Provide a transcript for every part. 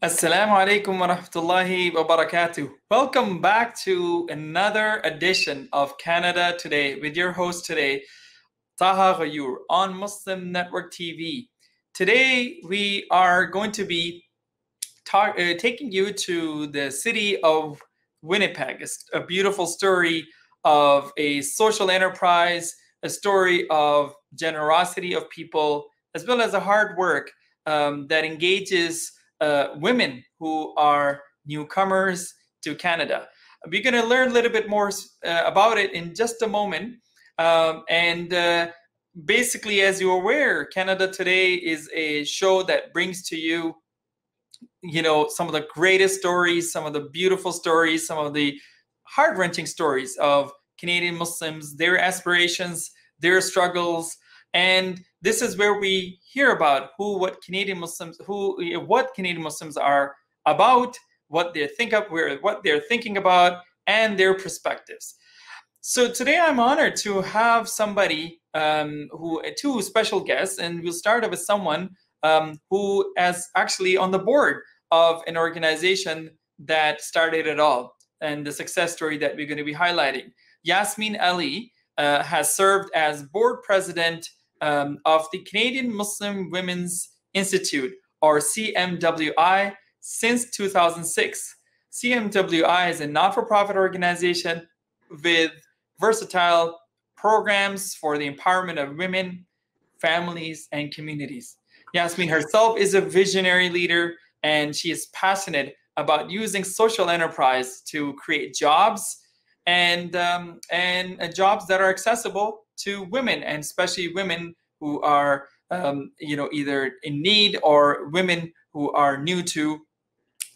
Assalamu alaikum wa rahmatullahi wa barakatuh. Welcome back to another edition of Canada Today with your host today, Taha Ghayur, on Muslim Network TV. Today we are going to be taking you to the city of Winnipeg, a beautiful story of a social enterprise, a story of generosity of people, as well as a hard work that engages women who are newcomers to Canada. We're going to learn a little bit more about it in just a moment. Basically, as you're aware, Canada Today is a show that brings to you, some of the greatest stories, some of the beautiful stories, some of the heart-wrenching stories of Canadian Muslims, their aspirations, their struggles. And this is where we hear about what Canadian Muslims are about, what they're thinking about, and their perspectives. So today I'm honored to have somebody, two special guests, and we'll start with someone who is actually on the board of an organization that started it all, and the success story that we're going to be highlighting. Yasmin Ali has served as board president of the Canadian Muslim Women's Institute, or CMWI, since 2006. CMWI is a not-for-profit organization with versatile programs for the empowerment of women, families, and communities. Yasmin herself is a visionary leader, and she is passionate about using social enterprise to create jobs and jobs that are accessible to women, and especially women who are either in need or women who are new to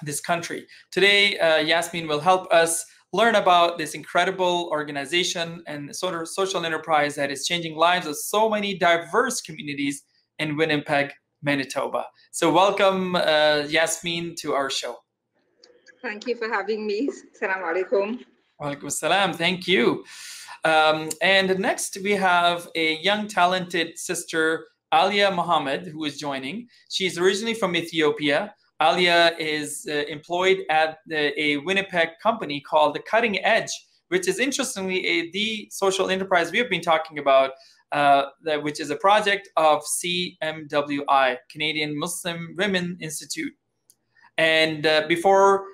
this country. Today, Yasmin will help us learn about this incredible organization and sort of social enterprise that is changing lives of so many diverse communities in Winnipeg, Manitoba. So welcome, Yasmin, to our show. Thank you for having me. Assalamu alaikum. Walaikum assalam. Thank you. And next we have a young, talented sister, Alia Muhammad, who is joining. She's originally from Ethiopia. Alia is employed at a Winnipeg company called The Cutting Edge, which is interestingly the social enterprise we have been talking about, which is a project of CMWI, Canadian Muslim Women Institute. And before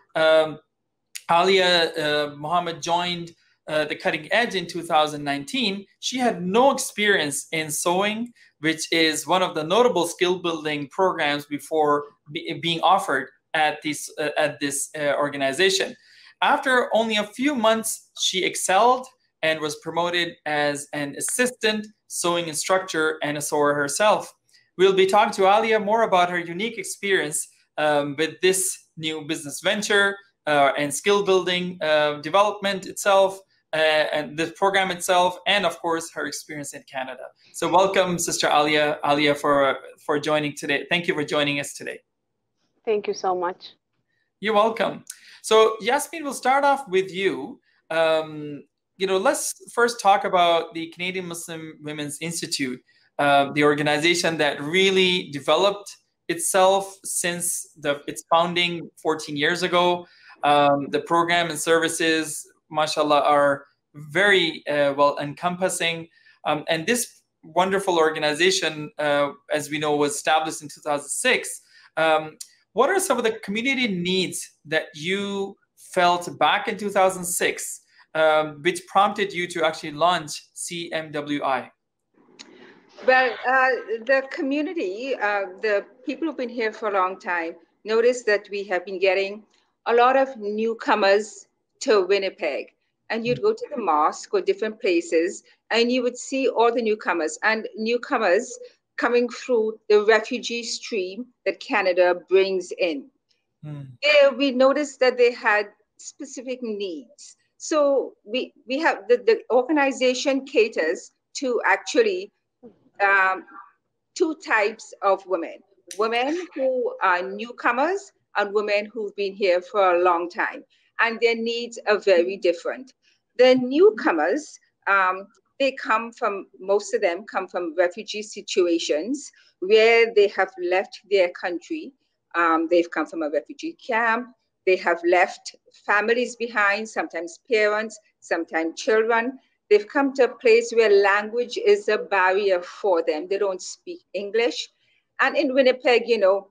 Alia Muhammad joined The Cutting Edge in 2019, she had no experience in sewing, which is one of the notable skill building programs before being offered at this organization. After only a few months, she excelled and was promoted as an assistant sewing instructor and a sewer herself. We'll be talking to Alia more about her unique experience with this new business venture and skill building development itself, and the program itself, and of course her experience in Canada. So welcome, Sister Alia, for joining today. Thank you for joining us today. Thank you so much. You're welcome. So Yasmin, we'll start off with you. Let's first talk about the Canadian Muslim Women's Institute, the organization that really developed itself since its founding 14 years ago. The program and services, mashallah, are very well encompassing. And this wonderful organization, as we know, was established in 2006. What are some of the community needs that you felt back in 2006, which prompted you to actually launch CMWI? Well, the community, the people who've been here for a long time, notice that we have been getting a lot of newcomers to Winnipeg. And you'd go to the mosque or different places, and you would see all the newcomers coming through the refugee stream that Canada brings in. We noticed that they had specific needs. So we have the organization caters to actually two types of women who are newcomers and women who've been here for a long time, and their needs are very different. The newcomers, most of them come from refugee situations where they have left their country They've come from a refugee camp. They have left families behind, sometimes parents, sometimes children. They've come to a place where language is a barrier for them. They don't speak English. And in Winnipeg, you know,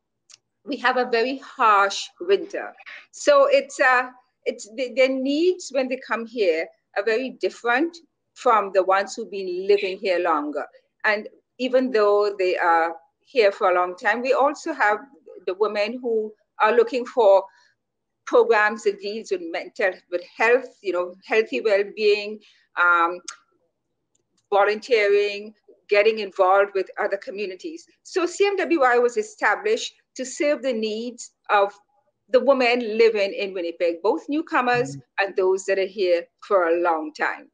we have a very harsh winter. So their needs when they come here are very different from the ones who've been living here longer. And even though they are here for a long time, we also have the women who are looking for programs that deals with health, you know, healthy well-being, volunteering, getting involved with other communities. So CMWI was established to serve the needs of the women living in Winnipeg, both newcomers and those that are here for a long time.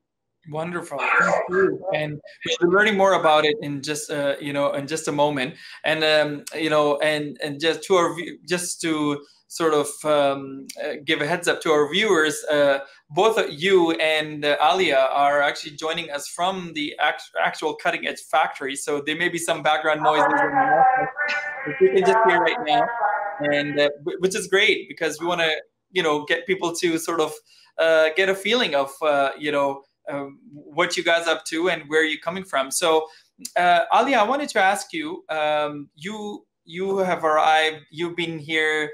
Wonderful, thank you. And we'll be learning more about it in just you know, in just a moment. And you know, and just to sort of give a heads up to our viewers, both you and Alia are actually joining us from the actual cutting edge factory. So there may be some background noises that you can just hear right now, and which is great because we want to, you know, get people to sort of get a feeling of you know, what you guys up to and where you're coming from. So Alia, I wanted to ask you, you have arrived, you've been here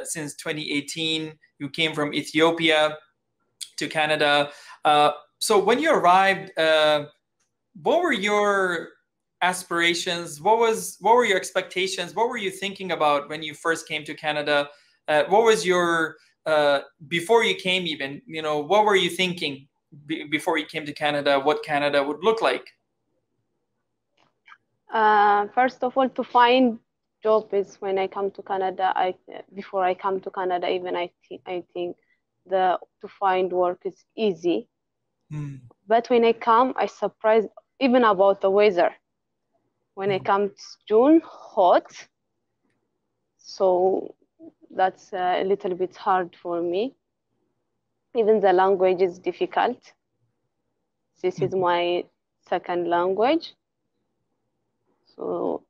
since 2018. You came from Ethiopia to Canada. So when you arrived, what were your aspirations? What were your expectations? What were you thinking about when you first came to Canada? What was your, before you came even, you know, what were you thinking before you came to Canada, what Canada would look like? First of all, to find job is when I come to Canada. Before I come to Canada, even I think to find work is easy. But when I come, I surprised even about the weather. When I come, it's June, hot. So that's a little bit hard for me. Even the language is difficult. This is my second language. So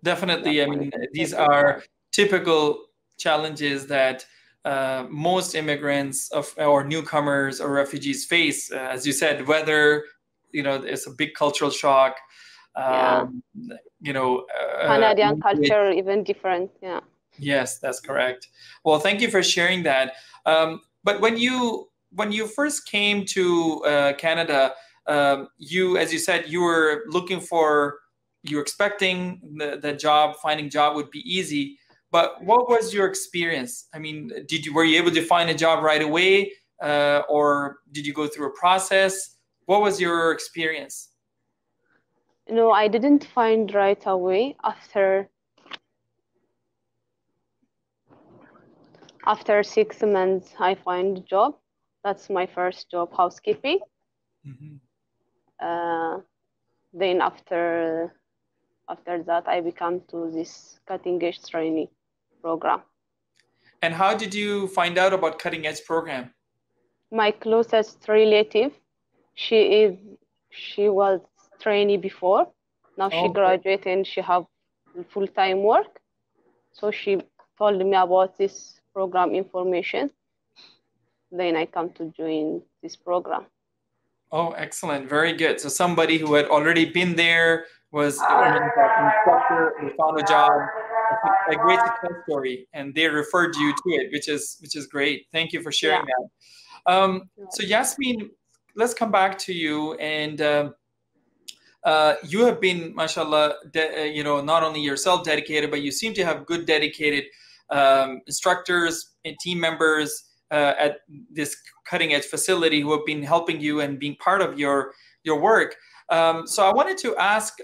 definitely, I mean, these are typical challenges that most immigrants or newcomers or refugees face. As you said, weather, you know, it's a big cultural shock. You know, Canadian culture even different. Yeah. Yes, that's correct. Well, thank you for sharing that. But when you first came to Canada, you, as you said, you were looking for, you were expecting the job, finding job would be easy. But what was your experience? I mean, were you able to find a job right away, or did you go through a process? What was your experience? No, I didn't find right away. After 6 months, I find a job. That's my first job, housekeeping. Then after that, I become to this cutting edge training program. And how did you find out about cutting edge program? My closest relative, she was trainee before. Now she graduated and she have full-time work. So she told me about this program information. Then I come to join this program. Oh, excellent. Very good. So somebody who had already been there, was an instructor, they found a job, a great success story, and they referred you to it, which is great. Thank you for sharing that. So Yasmin, let's come back to you. And you have been, mashallah, you know, not only yourself dedicated, but you seem to have good dedicated instructors and team members at this cutting edge facility who have been helping you and being part of your work. So I wanted to ask,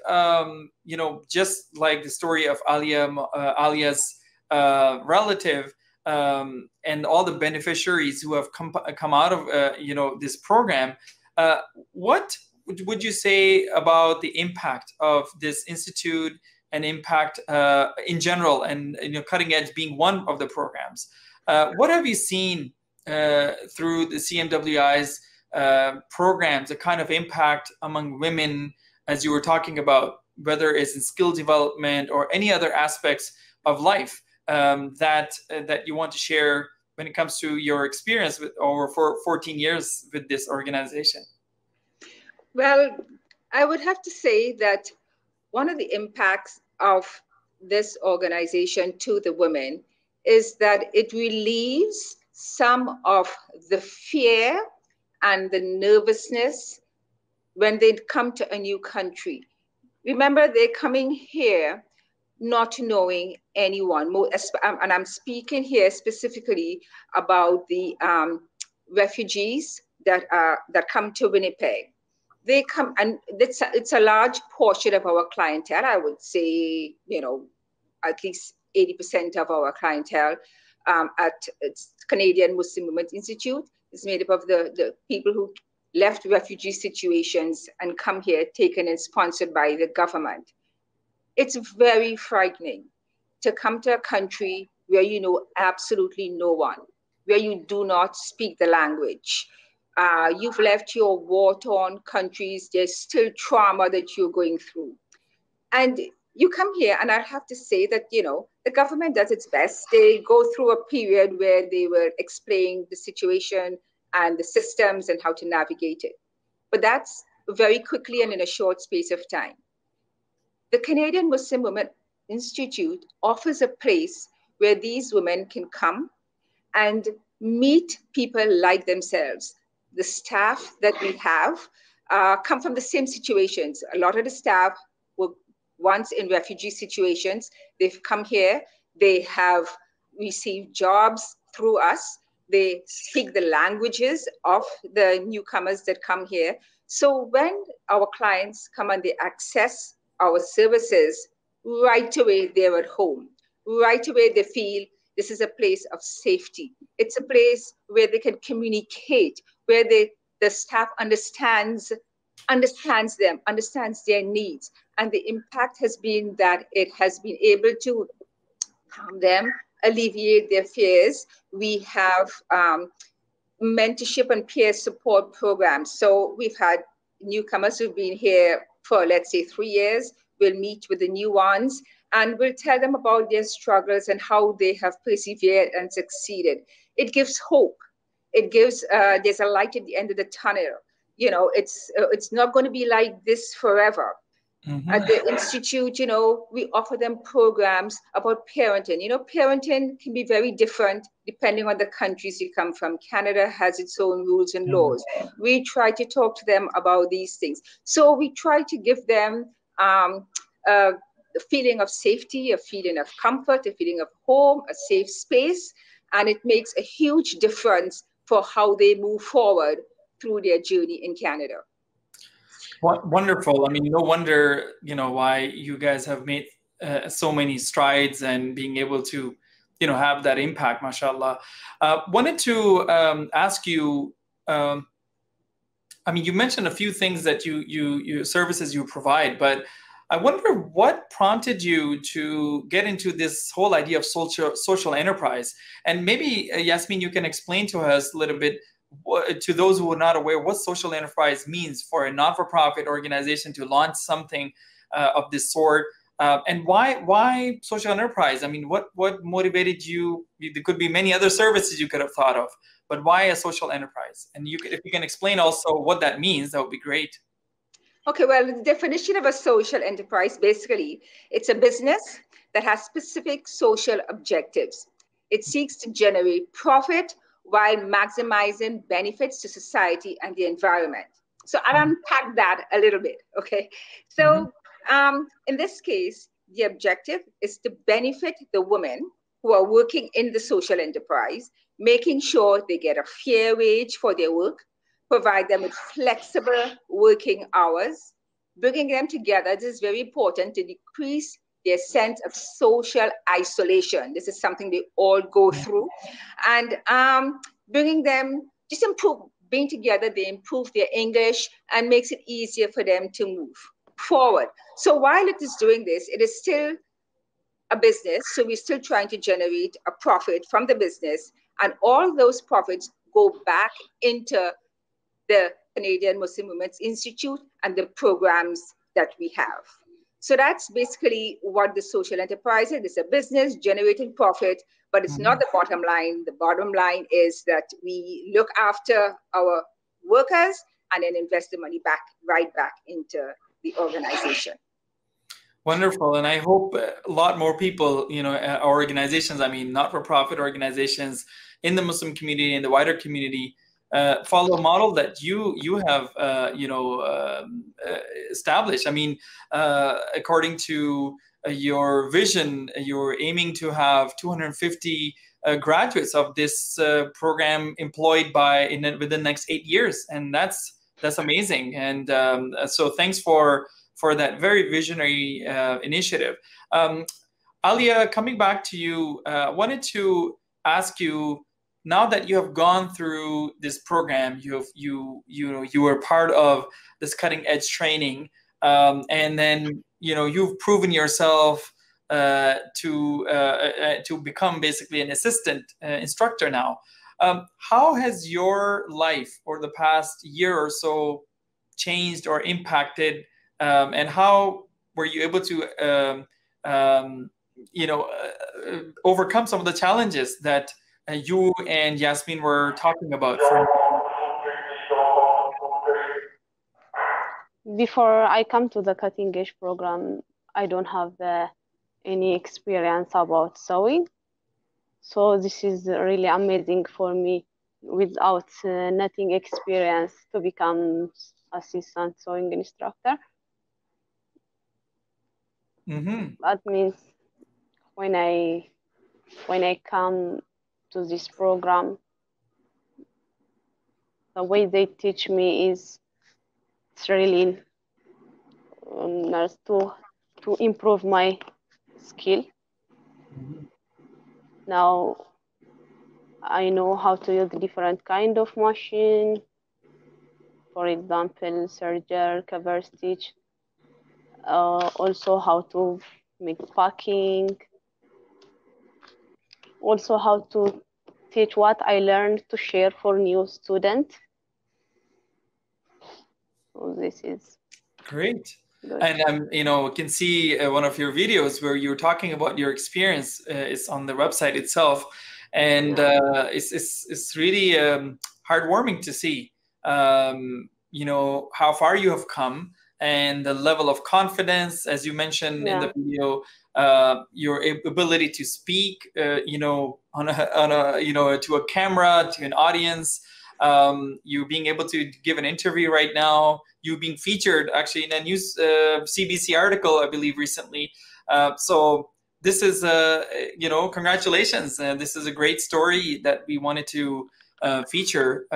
you know, just like the story of Alia's relative and all the beneficiaries who have come out of, you know, this program, what would you say about the impact of this institute and impact in general, and, you know, cutting edge being one of the programs? What have you seen through the CMWI's programs, the kind of impact among women, as you were talking about, whether it's in skill development or any other aspects? of life that you want to share when it comes to your experience with over 14 years with this organization? Well, I would have to say that one of the impacts of this organization to the women is that it relieves some of the fear and the nervousness when they come to a new country. Remember, they're coming here not knowing anyone. And I'm speaking here specifically about the refugees that come to Winnipeg. They come, and it's a large portion of our clientele. I would say, at least 80% of our clientele at Canadian Muslim Women's Institute is made up of the people who left refugee situations and come here, taken and sponsored by the government. It's very frightening to come to a country where you know absolutely no one, where you do not speak the language. You've left your war-torn countries. There's still trauma that you're going through. And you come here, and I have to say that, the government does its best. They go through a period where they will explain the situation and the systems and how to navigate it. But that's very quickly and in a short space of time. The Canadian Muslim Women Institute offers a place where these women can come and meet people like themselves. The staff that we have come from the same situations. A lot of the staff were once in refugee situations. They've come here. They have received jobs through us. They speak the languages of the newcomers that come here. So when our clients come and they access our services, right away they're at home. Right away they feel this is a place of safety. It's a place where they can communicate, where the staff understands them, understands their needs. And the impact has been that it has been able to calm them, alleviate their fears. We have mentorship and peer support programs. So we've had newcomers who've been here for, let's say, 3 years. We'll meet with the new ones and we'll tell them about their struggles and how they have persevered and succeeded. It gives hope. It gives, there's a light at the end of the tunnel. It's not going to be like this forever. Mm-hmm. At the Institute, we offer them programs about parenting. Parenting can be very different depending on the countries you come from. Canada has its own rules and laws. We try to talk to them about these things. So we try to give them a feeling of safety, a feeling of comfort, a feeling of home, a safe space. And it makes a huge difference for how they move forward through their journey in Canada. Wonderful. I mean, no wonder, why you guys have made so many strides and being able to, have that impact, mashallah. Wanted to ask you, you mentioned a few things that you services you provide, but I wonder what prompted you to get into this whole idea of social enterprise. And maybe, Yasmin, you can explain to us a little bit, to those who are not aware, what social enterprise means for a not-for-profit organization to launch something of this sort, and why social enterprise? I mean, what motivated you? There could be many other services you could have thought of, but why a social enterprise? And if you can explain also what that means, that would be great. Okay, well, the definition of a social enterprise, basically, it's a business that has specific social objectives. It seeks to generate profit while maximizing benefits to society and the environment. So I'll unpack that a little bit, okay? So in this case, the objective is to benefit the women who are working in the social enterprise, making sure they get a fair wage for their work, provide them with flexible working hours, bringing them together. This is very important to decrease their sense of social isolation. This is something they all go through. And bringing them, being together, they improve their English and makes it easier for them to move forward. So while it is doing this, it is still a business. So we're still trying to generate a profit from the business. And all those profits go back into the Canadian Muslim Women's Institute and the programs that we have. So that's basically what the social enterprise is. It's a business generating profit, but it's not the bottom line. The bottom line is that we look after our workers and then invest the money right back into the organization. Wonderful. And I hope a lot more people, organizations, I mean, not-for-profit organizations in the Muslim community and the wider community follow a model that you have, established. I mean, according to your vision, you're aiming to have 250 graduates of this program employed within the next 8 years. And that's amazing. And so thanks for that very visionary initiative. Alia, coming back to you, I wanted to ask you, now that you have gone through this program, you were part of this cutting edge training, and then you've proven yourself to become basically an assistant instructor now. How has your life over the past year or so changed or impacted? And how were you able to, overcome some of the challenges that you and Yasmin were talking about? Before I come to the cutting edge program, I don't have any experience about sewing. So this is really amazing for me without nothing experience to become assistant sewing instructor. That means when I come to this program, the way they teach me it's really to improve my skill. Now I know how to use different kind of machine, for example, serger, cover stitch. Also how to make packing, also how to teach what I learned to share for new students. So this is great. good. And can see one of your videos where you're talking about your experience. It's on the website itself, and it's really heartwarming to see how far you have come, and the level of confidence, as you mentioned in the video, your ability to speak, on a to a camera, to an audience, you being able to give an interview right now, you being featured actually in a news CBC article, I believe, recently. So this is, congratulations. This is a great story that we wanted to feature,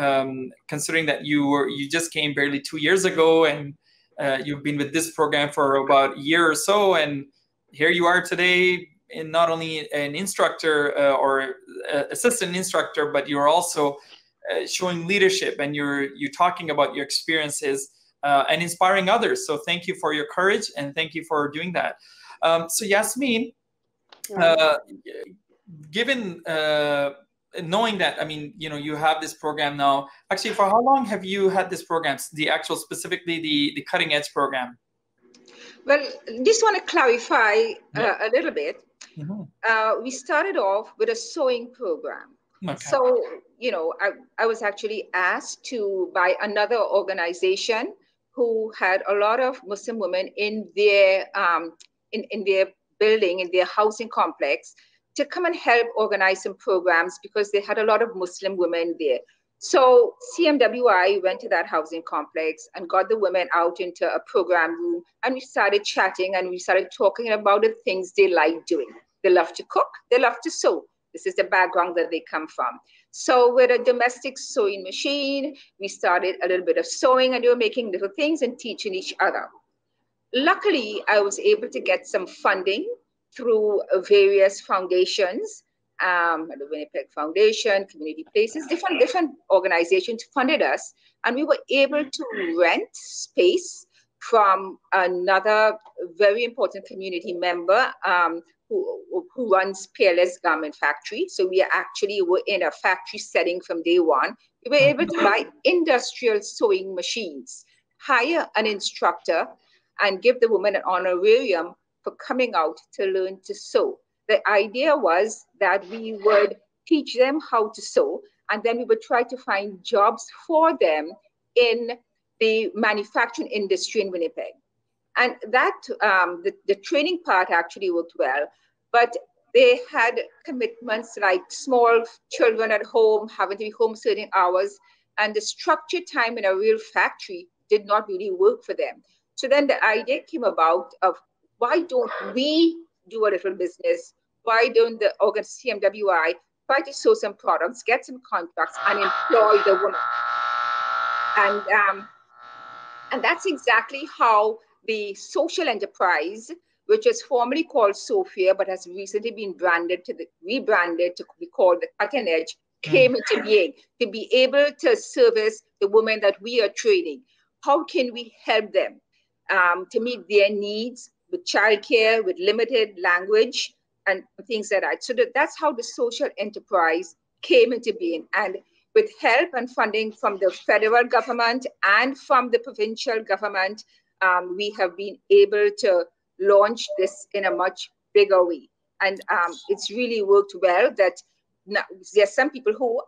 considering that you just came barely 2 years ago, and you've been with this program for about a year or so, and here you are today, in not only an instructor or assistant instructor, but you're also showing leadership, and you're talking about your experiences and inspiring others. So thank you for your courage, and thank you for doing that. So Yasmin, given knowing that, I mean, you have this program now. Actually, for how long have you had this program? Specifically the cutting edge program. Well, just want to clarify a little bit. We started off with a sewing program. Okay. So, I was actually asked by another organization who had a lot of Muslim women in their building, in their housing complex, to come and help organize some programs because they had a lot of Muslim women there. So CMWI went to that housing complex and got the women out into a program room, and we started chatting, and we started talking about the things they like doing. They love to cook, they love to sew. This is the background that they come from. So with a domestic sewing machine, we started a little bit of sewing, and they were making little things and teaching each other. Luckily, I was able to get some funding through various foundations, the Winnipeg Foundation, Community Places, different organizations funded us, and we were able to rent space from another very important community member who runs Peerless Garment Factory. So we actually were in a factory setting from day one. We were able to buy industrial sewing machines, hire an instructor, and give the woman an honorarium for coming out to learn to sew. The idea was that we would teach them how to sew, and then we would try to find jobs for them in the manufacturing industry in Winnipeg. And that, the training part actually worked well, but they had commitments like small children at home, having to be home certain hours, and the structured time in a real factory did not really work for them. So then the idea came about of, why don't we do a little business? Why don't the CMWI try to sow some products, get some contracts, and employ the woman? And that's exactly how the social enterprise, which was formerly called Sophia, but has recently been rebranded to be called the Cutting Edge, came into being, to be able to service the women that we are training. How can we help them to meet their needs with childcare, with limited language, and things like that? So that's how the social enterprise came into being. And with help and funding from the federal government and from the provincial government, we have been able to launch this in a much bigger way. And it's really worked well. That now, there's some people who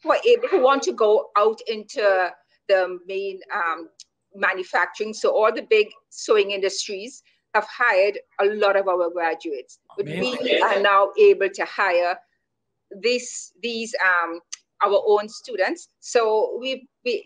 want to go out into the main manufacturing. So all the big sewing industries have hired a lot of our graduates. But we are now able to hire these our own students. So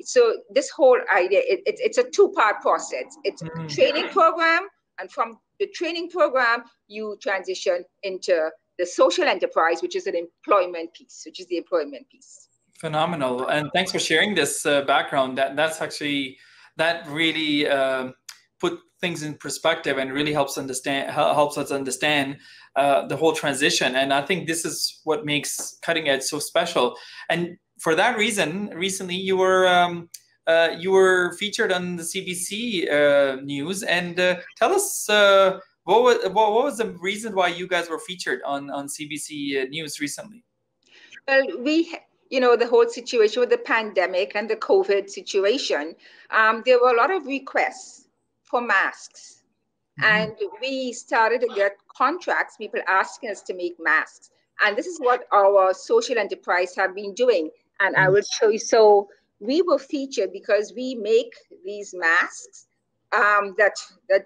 so this whole idea, it's a two-part process. It's a training program, and from the training program, you transition into the social enterprise, which is an employment piece, which is the employment piece. Phenomenal. And thanks for sharing this background. That really put things in perspective and really helps us understand the whole transition. And I think this is what makes Cutting Edge so special. And for that reason, recently you were featured on the CBC news. And tell us what was the reason why you guys were featured on CBC news recently? Well, the whole situation with the pandemic and the COVID situation, there were a lot of requests for masks. And we started to get contracts, people asking us to make masks. And this is what our social enterprise have been doing. And I will show you. So we were featured because we make these masks, that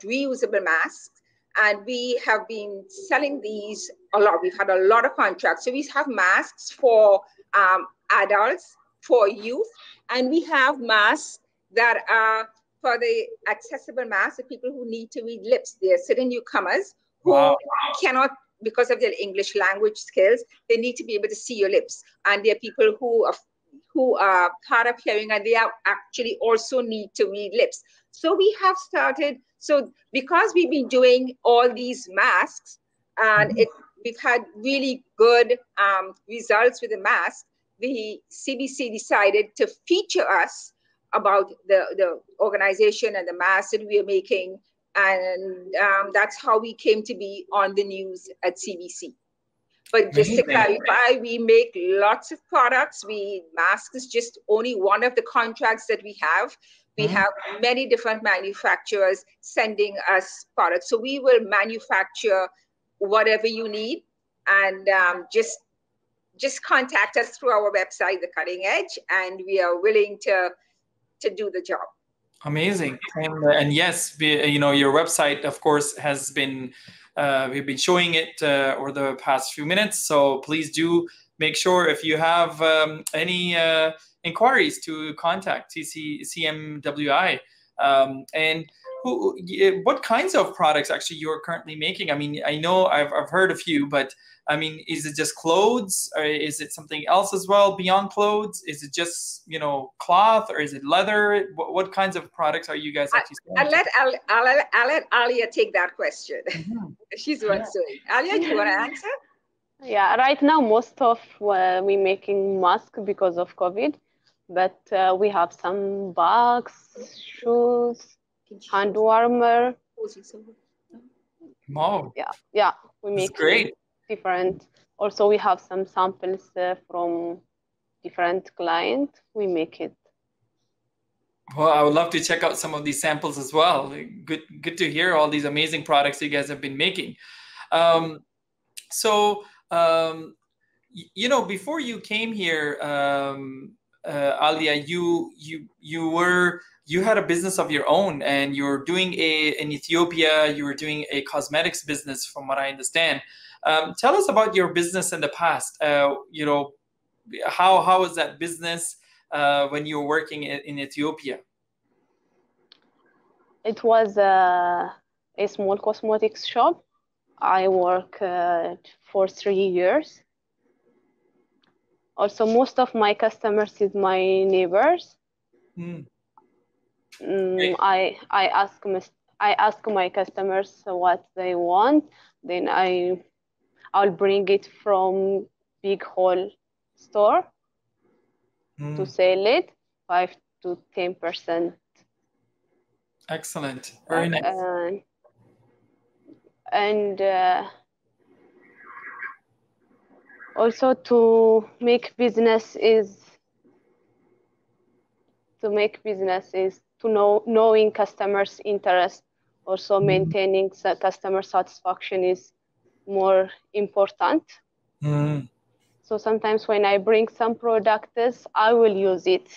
reusable masks. And we have been selling these a lot. We've had a lot of contracts. So we have masks for adults, for youth, and we have masks that are for the accessible masks, the people who need to read lips. They're certain newcomers who cannot, because of their English language skills, they need to be able to see your lips. And there are people who are hard of hearing, and they actually also need to read lips. So we have started, so because we've been doing all these masks, and we've had really good results with the mask, the CBC decided to feature us about the organization and the masks that we are making. And that's how we came to be on the news at CBC. But just to clarify, we make lots of products. Masks is just only one of the contracts that we have. We have many different manufacturers sending us products. So we will manufacture whatever you need, and just contact us through our website, The Cutting Edge, and we are willing to do the job. Amazing. And yes, your website, of course, has been, we've been showing it over the past few minutes. So please do make sure, if you have any inquiries, to contact CMWI. And what kinds of products actually you're currently making? I mean, I know I've heard a few, but I mean, is it just clothes, or is it something else as well beyond clothes? Is it just, cloth, or is it leather? What kinds of products are you guys actually selling? I'll let Alia take that question. She's the one sewing. Alia, do you want to answer? Yeah, right now most of we making masks because of COVID, but we have some bags, shoes, hand warmer. Wow. Yeah, we make great. Different. Also, we have some samples from different clients. We make it. Well, I would love to check out some of these samples as well. Good to hear all these amazing products you guys have been making. You know, before you came here, Alia, you had a business of your own, and you were doing in Ethiopia. You were doing a cosmetics business, from what I understand. Tell us about your business in the past. You know, how was that business when you were working in Ethiopia? It was a small cosmetics shop. I worked for 3 years. Also, most of my customers is my neighbors. I ask my customers what they want. Then I'll bring it from big whole store to sell it 5 to 10%. Excellent, very nice. And also to make business is knowing customers' interest. Also maintaining customer satisfaction is more important. So sometimes when I bring some products, I will use it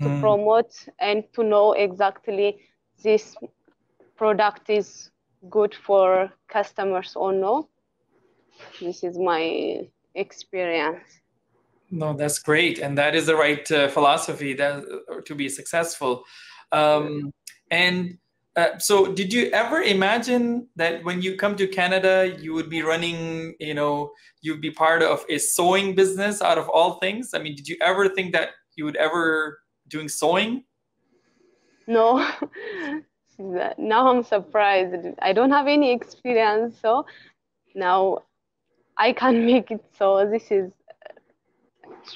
to promote and to know exactly this product is good for customers or no. This is my experience. No, that's great, and that is the right philosophy to be successful. So did you ever imagine that when you come to Canada, you would be running, you know, you'd be part of a sewing business out of all things? I mean, did you ever think that you would ever doing sewing? No. Now I'm surprised. I don't have any experience, so now I can make it. So this is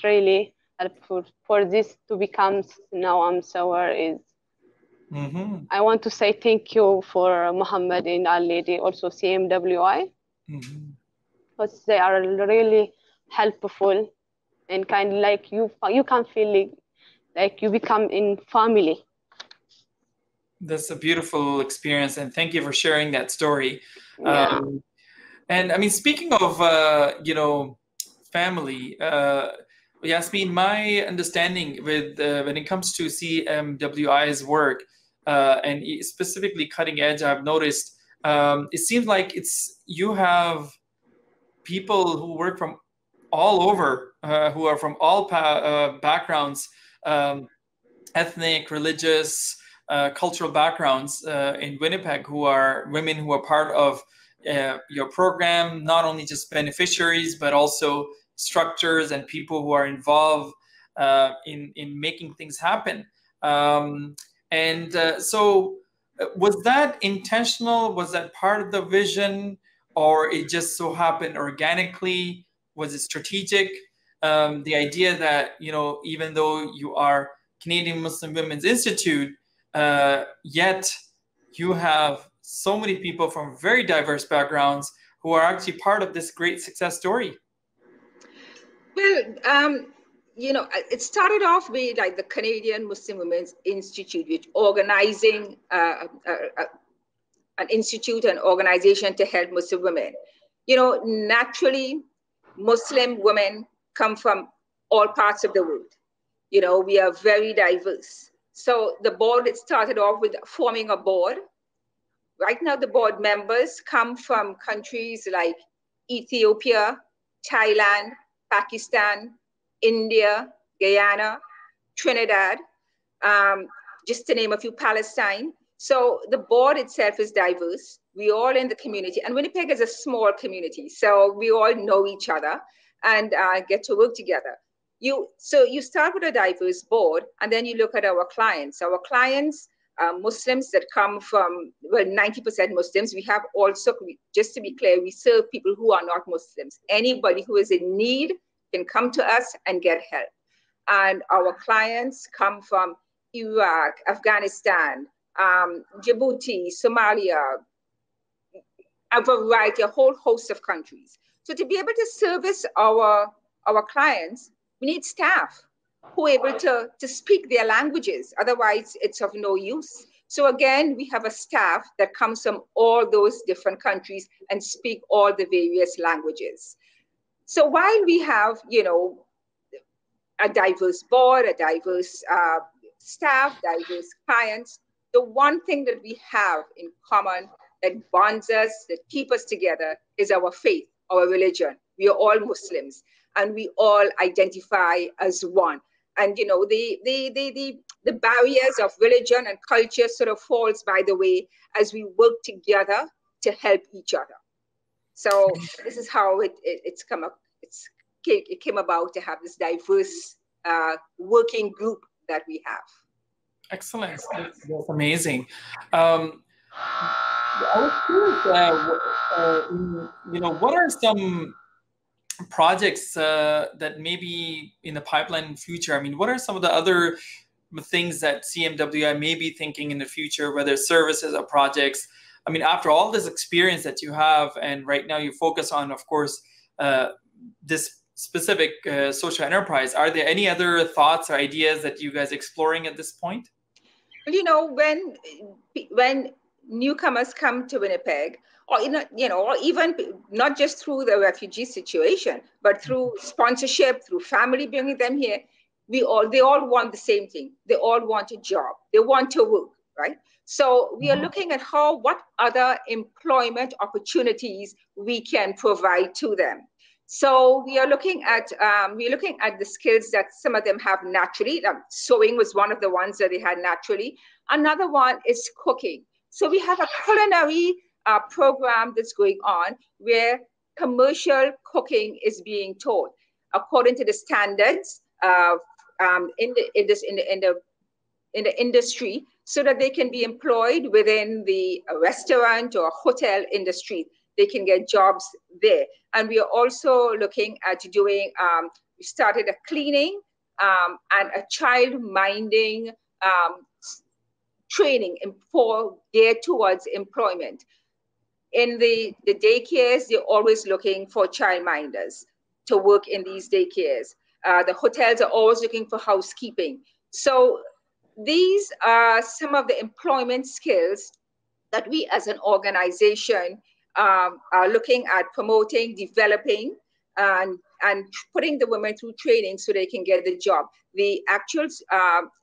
really helpful for this to become now I'm sewer is. I want to say thank you for Muhammad and Ali, also CMWI, because they are really helpful and kind of like you can feel like you become in family. That's a beautiful experience, and thank you for sharing that story. Yeah. And I mean, speaking of you know, family, Yasmin, my understanding with when it comes to CMWI's work and specifically cutting edge, I've noticed it seems like you have people who work from all over, who are from all backgrounds, ethnic, religious, cultural backgrounds in Winnipeg, who are women who are part of your program, not only just beneficiaries, but also structures and people who are involved in making things happen. So was that intentional? Was that part of the vision, or it just so happened organically? Was it strategic? The idea that, you know, even though you are Canadian Muslim Women's Institute, yet you have so many people from very diverse backgrounds who are actually part of this great success story. Well, you know, it started off with like the Canadian Muslim Women's Institute, which organizing an institute and organization to help Muslim women. You know, naturally, Muslim women come from all parts of the world. You know, we are very diverse. So the board, it started off with forming a board. Right now, the board members come from countries like Ethiopia, Thailand, Pakistan, India, Guyana, Trinidad, just to name a few, Palestine. So the board itself is diverse. We all in the community, and Winnipeg is a small community, so we all know each other and get to work together. So you start with a diverse board, and then you look at our clients. Our clients, Muslims that come from, well, 90% Muslims. We have also, just to be clear, we serve people who are not Muslims. Anybody who is in need can come to us and get help. And our clients come from Iraq, Afghanistan, Djibouti, Somalia, a variety, a whole host of countries. So to be able to service our clients, we need staff. who are able to speak their languages. Otherwise, it's of no use. So again, we have a staff that comes from all those different countries and speak all the various languages. So while we have, you know, a diverse board, a diverse staff, diverse clients, the one thing that we have in common that bonds us, that keep us together, is our faith, our religion. We are all Muslims, and we all identify as one. And you know, the barriers of religion and culture sort of falls by the way as we work together to help each other. So this is how it came about to have this diverse working group that we have. Excellent. That's amazing. I was curious, you know, what are some projects that maybe in the pipeline in the future? I mean, what are some of the other things that CMWI may be thinking in the future, whether services or projects? I mean, after all this experience that you have, and right now you focus on, of course, this specific social enterprise, are there any other thoughts or ideas that you guys are exploring at this point? Well, you know, when newcomers come to Winnipeg, or you know, or even not just through the refugee situation, but through sponsorship, through family bringing them here, they all want the same thing. They all want a job. They want to work, right? So we are looking at what other employment opportunities we can provide to them. So we are looking at the skills that some of them have naturally. Sewing was one of the ones that they had naturally. Another one is cooking. So we have a culinary program that's going on where commercial cooking is being taught according to the standards in the industry, so that they can be employed within the restaurant or hotel industry. They can get jobs there. And we are also looking at doing, we started a cleaning and a child minding training geared towards employment. In the daycares, they're always looking for childminders to work in these daycares. The hotels are always looking for housekeeping. So these are some of the employment skills that we as an organization are looking at promoting, developing, and putting the women through training so they can get the job. The actual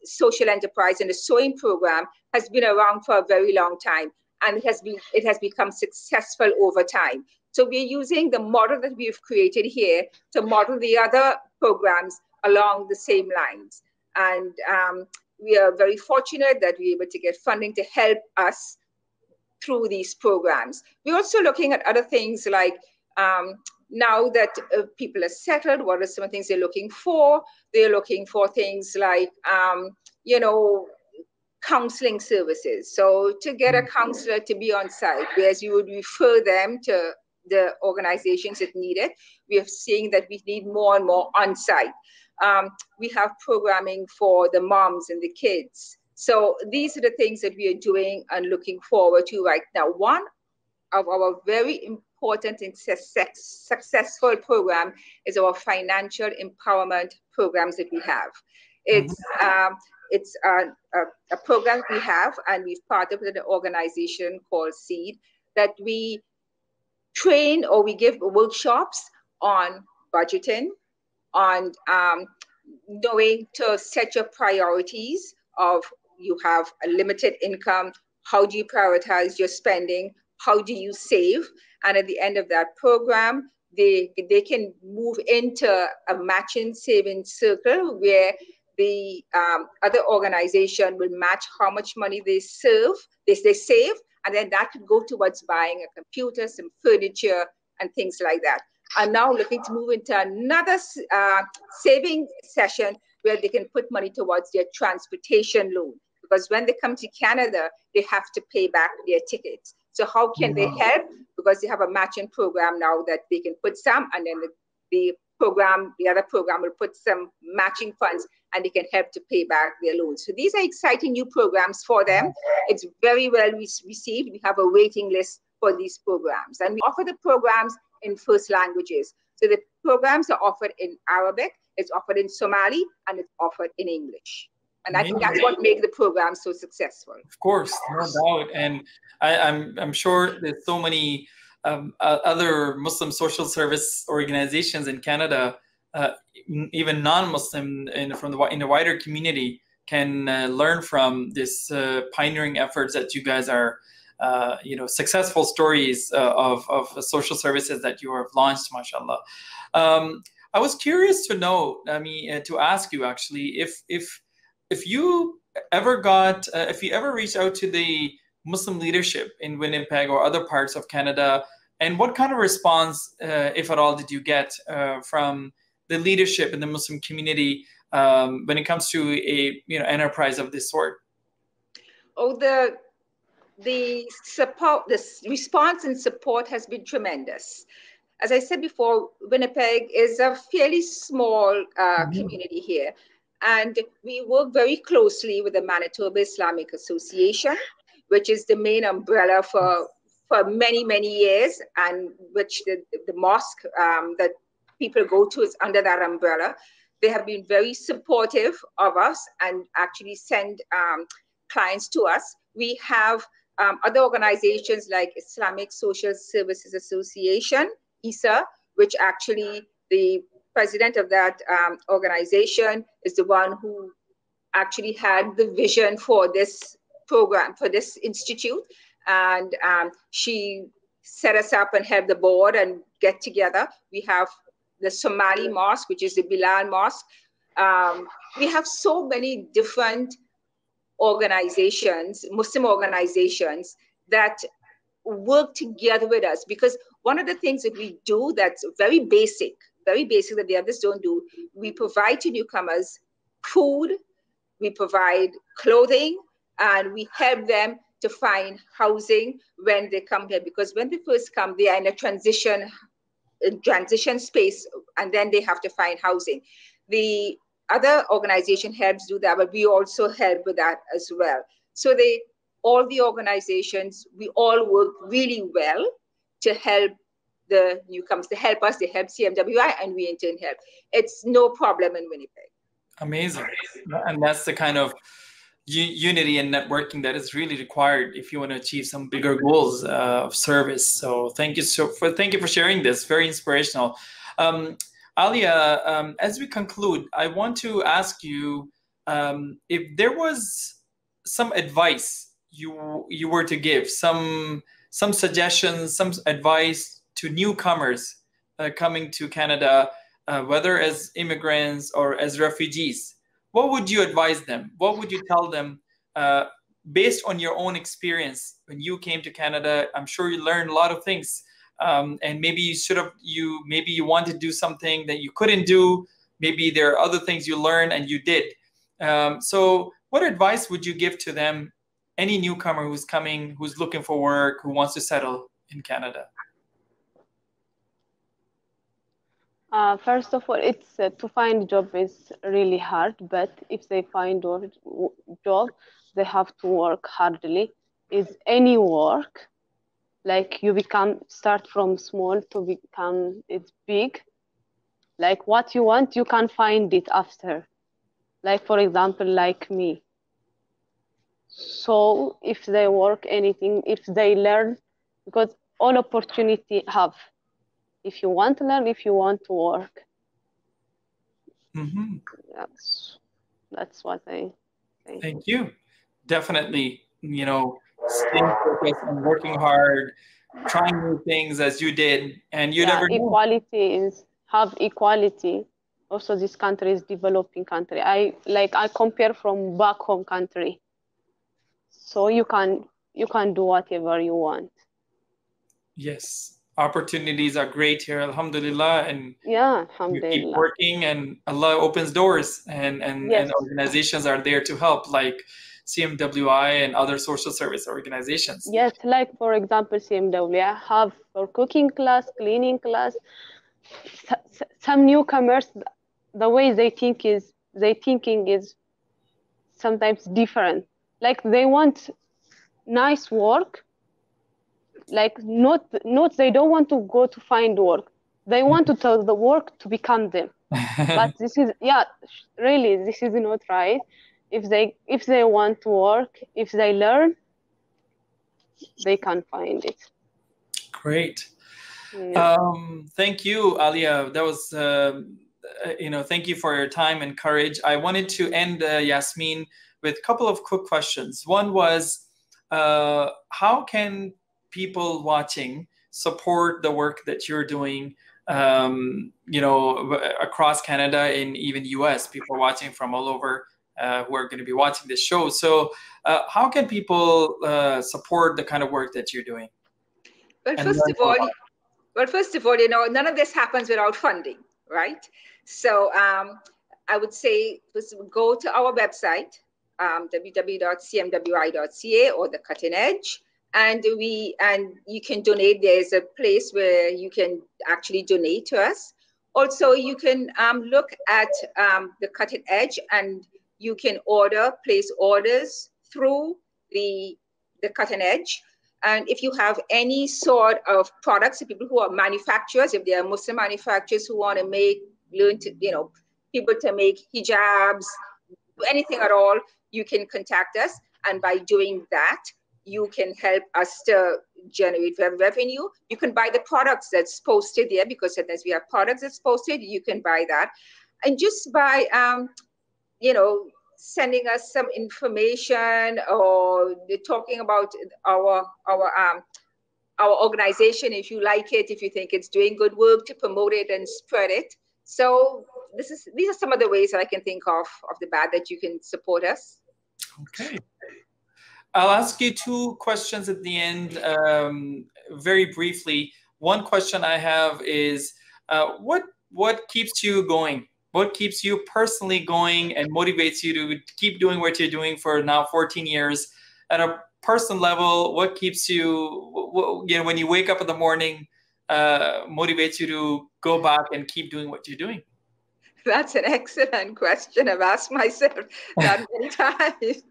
social enterprise and the sewing program has been around for a very long time, and it has become successful over time. So we're using the model that we've created here to model the other programs along the same lines. And we are very fortunate that we're able to get funding to help us through these programs. We're also looking at other things like now that people are settled, what are some of the things they're looking for? They're looking for things like, you know, counseling services. So to get a counselor to be on site, whereas you would refer them to the organizations that need it, we are seeing that we need more and more on site. We have programming for the moms and the kids. So these are the things that we are doing and looking forward to right now. One of our very important and successful program is our financial empowerment programs that we have. It's a program we have, and we've partnered with an organization called SEED, that we train or we give workshops on budgeting, on knowing to set your priorities of you have a limited income, how do you prioritize your spending, how do you save? And at the end of that program, they can move into a matching savings circle where the other organization will match how much money they save, and then that could go towards buying a computer, some furniture, and things like that. I'm now looking to move into another saving session where they can put money towards their transportation loan. Because when they come to Canada, they have to pay back their tickets. So how can they help? Because they have a matching program now that they can put some, and then the other program will put some matching funds, and they can help to pay back their loans. So these are exciting new programs for them. It's very well received. We have a waiting list for these programs. And we offer the programs in first languages. So the programs are offered in Arabic, It's offered in Somali and it's offered in English. And I think that's what makes the program so successful. Of course, no doubt. And I'm sure there's so many other Muslim social service organizations in Canada, even non-Muslim in the wider community, can learn from this pioneering efforts that you guys are, successful stories of social services that you have launched, mashallah. I was curious to know, to ask you actually, if you ever reached out to the Muslim leadership in Winnipeg or other parts of Canada, and what kind of response, if at all, did you get from the leadership in the Muslim community when it comes to a enterprise of this sort? Oh, the support, the response and support has been tremendous. As I said before, Winnipeg is a fairly small community here, and we work very closely with the Manitoba Islamic Association, which is the main umbrella for many, many years, and which the mosque that people go to is under that umbrella. They have been very supportive of us and actually send clients to us. We have other organizations like Islamic Social Services Association, ISA, which actually the president of that organization is the one who actually had the vision for this program, for this institute. And she set us up and helped the board and get together. We have the Somali Mosque, which is the Bilal Mosque. We have so many different organizations, Muslim organizations, that work together with us, because one of the things that we do that's very basic that the others don't do, we provide to newcomers food, we provide clothing, and we help them to find housing when they come here, because when they first come, they are in a transition space, and then they have to find housing. The other organization helps do that, but we also help with that as well. So all the organizations, we all work really well to help the newcomers. They help us, they help CMWI, and we in turn help. It's no problem in Winnipeg. Amazing. And that's the kind of unity and networking that is really required if you want to achieve some bigger goals of service. So thank you for sharing this. Very inspirational. Alia, as we conclude, I want to ask you if there was some advice you were to give, some suggestions, some advice to newcomers coming to Canada, whether as immigrants or as refugees. What would you advise them? What would you tell them based on your own experience when you came to Canada? I'm sure you learned a lot of things. And maybe you wanted to do something that you couldn't do. Maybe there are other things you learned and you did. So what advice would you give to them, any newcomer who's coming, who's looking for work, who wants to settle in Canada? First of all, it's to find a job is really hard, but if they find a job, they have to work hardly. Is any work, like you start from small to become it's big. Like what you want, you can find it after. Like for example, like me. So if they work anything, if they learn, because all opportunity have. If you want to learn, if you want to work. Mm-hmm. That's what I think. Thank you. Definitely, staying focused and working hard, trying new things as you did, and you never know. Equality have equality. Also, this country is developing country. I compare from back home country. So you can do whatever you want. Yes. Opportunities are great here, alhamdulillah, and alhamdulillah. You keep working and Allah opens doors, and organizations are there to help, like CMWI and other social service organizations. Yes, like for example, CMWI have for cooking class, cleaning class. Some newcomers, the way they thinking is sometimes different. Like they want nice work. Like not they don't want to go to find work. They want to tell the work to become them. But this is, yeah, really, this is not right. If they want to work, if they learn, they can find it. Great. Yeah. Thank you, Alia. That was, thank you for your time and courage. I wanted to end, Yasmin, with a couple of quick questions. One was, how can people watching support the work that you're doing, across Canada and even US, people watching from all over who are going to be watching this show. So how can people support the kind of work that you're doing? Well, first of all, none of this happens without funding, right? So I would say go to our website, www.cmwi.ca, or the Cutting Edge, and you can donate. There's a place where you can actually donate to us. Also, you can look at the Cutting Edge, and you can place orders through the Cutting Edge. And if you have any sort of products, people who are manufacturers, if they are Muslim manufacturers who want to learn to, people to make hijabs, anything at all, you can contact us. And by doing that, you can help us to generate revenue. You can buy the products that's posted there, because sometimes we have products that's posted, you can buy that. And just by, sending us some information or talking about our organization, if you like it, if you think it's doing good work, to promote it and spread it. So these are some of the ways that I can think of the bat that you can support us. Okay. I'll ask you two questions at the end, very briefly. One question I have is, what keeps you going? What keeps you personally going and motivates you to keep doing what you're doing for now 14 years? At a personal level, what keeps you, when you wake up in the morning, motivates you to go back and keep doing what you're doing? That's an excellent question. I've asked myself that many times.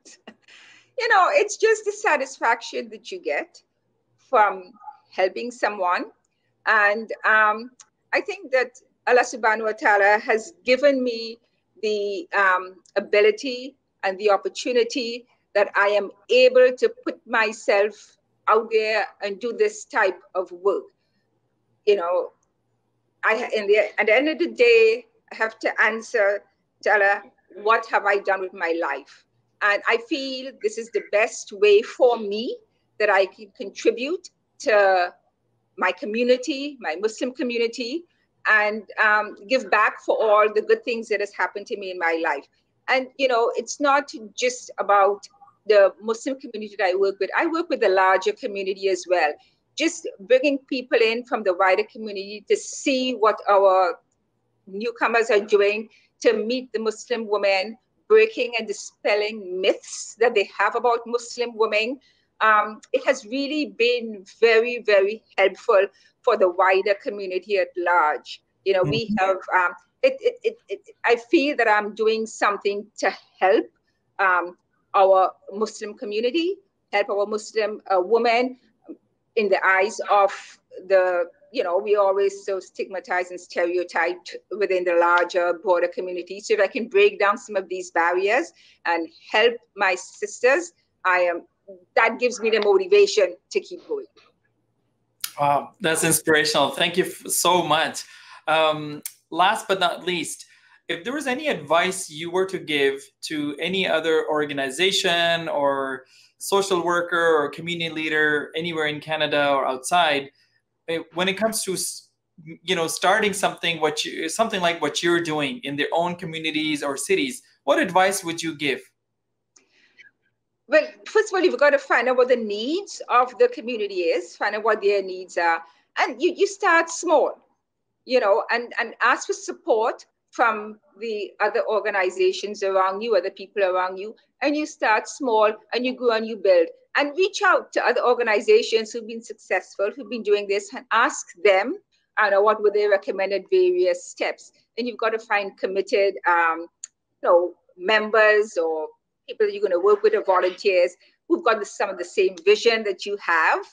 It's just the satisfaction that you get from helping someone. And I think that Allah subhanahu wa ta'ala has given me the ability and the opportunity that I am able to put myself out there and do this type of work. At the end of the day, I have to answer to Allah, what have I done with my life? And I feel this is the best way for me that I can contribute to my community, my Muslim community, and give back for all the good things that has happened to me in my life. And, it's not just about the Muslim community that I work with. I work with the larger community as well. Just bringing people in from the wider community to see what our newcomers are doing, to meet the Muslim women, breaking and dispelling myths that they have about Muslim women. It has really been very, very helpful for the wider community at large. We have, I feel that I'm doing something to help our Muslim community, help our Muslim women in the eyes of we always so stigmatized and stereotyped within the larger, broader community. So if I can break down some of these barriers and help my sisters, that gives me the motivation to keep going. Wow, that's inspirational. Thank you so much. Last but not least, if there was any advice you were to give to any other organization or social worker or community leader anywhere in Canada or outside, when it comes to starting something like what you're doing in their own communities or cities, what advice would you give? Well, first of all, you've got to find out what the needs of the community is, find out what their needs are. And you start small, and ask for support from the other organizations around you, other people around you. And you start small and you grow and you build. And reach out to other organizations who've been successful, who've been doing this, and ask them, what would they recommended various steps. And you've got to find committed, members or people that you're going to work with, or volunteers who've got some of the same vision that you have,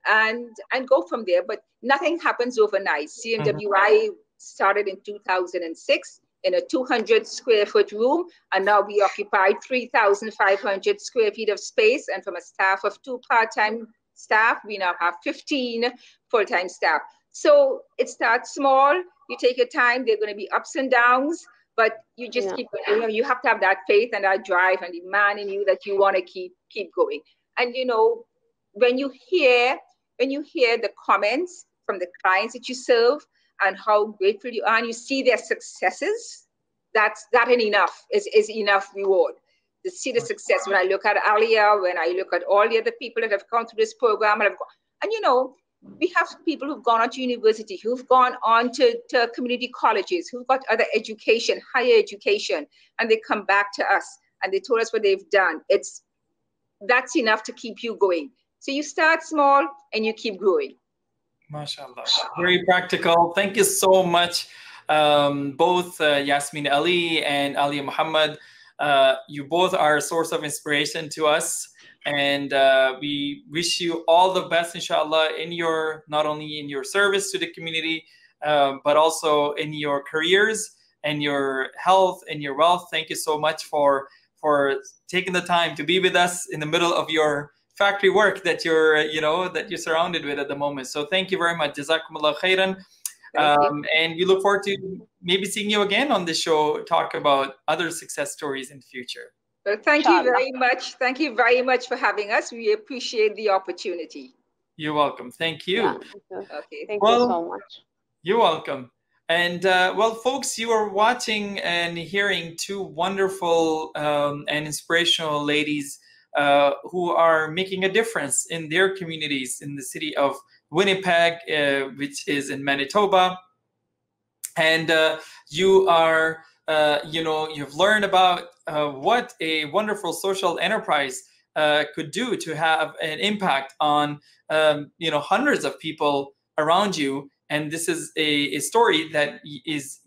and go from there. But nothing happens overnight. CMWI started in 2006 in a 200 square foot room, and now we occupy 3,500 square feet of space. And from a staff of 2 part-time staff, we now have 15 full-time staff. So it starts small, you take your time, there are going to be ups and downs, but you just keep, you have to have that faith and that drive and the man in you that you want to keep going. And when you hear the comments from the clients that you serve and how grateful you are, and you see their successes, that enough is enough reward. To see the success. When I look at Alia, when I look at all the other people that have gone through this program, and we have people who've gone on to university, who've gone on to community colleges, who've got other education, higher education, and they come back to us and they told us what they've done. That's enough to keep you going. So you start small and you keep growing. MashaAllah. Very practical. Thank you so much, both Yasmin Ali and Alia Muhammad. You both are a source of inspiration to us. And we wish you all the best, inshallah, in not only in your service to the community, but also in your careers and your health and your wealth. Thank you so much for taking the time to be with us in the middle of your factory work that you're surrounded with at the moment. So thank you very much. Jazakumullah khairan. And we look forward to maybe seeing you again on the show, talk about other success stories in the future. Well, thank you very much. Thank you very much for having us. We appreciate the opportunity. You're welcome. Thank you. Yeah, okay. Thank you so much. You're welcome. And well, folks, you are watching and hearing two wonderful and inspirational ladies who are making a difference in their communities in the city of Winnipeg, which is in Manitoba. And you are, you've learned about what a wonderful social enterprise could do to have an impact on, hundreds of people around you. And this is a story that is,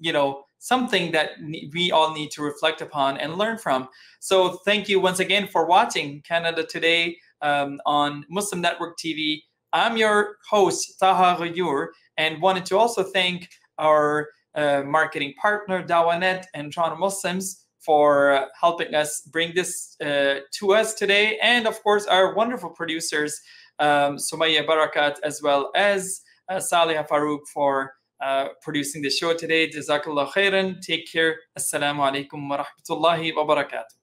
something that we all need to reflect upon and learn from. So thank you once again for watching Canada Today on Muslim Network TV. I'm your host, Taha Ghayur, and wanted to also thank our marketing partner, Dawanet and Toronto Muslims, for helping us bring this to us today. And of course, our wonderful producers, Sumaya Barakat, as well as Salih Farouk, for producing the show today. Jazakallah khairan. Take care. Assalamu alaikum wa rahmatullahi wa barakatuh.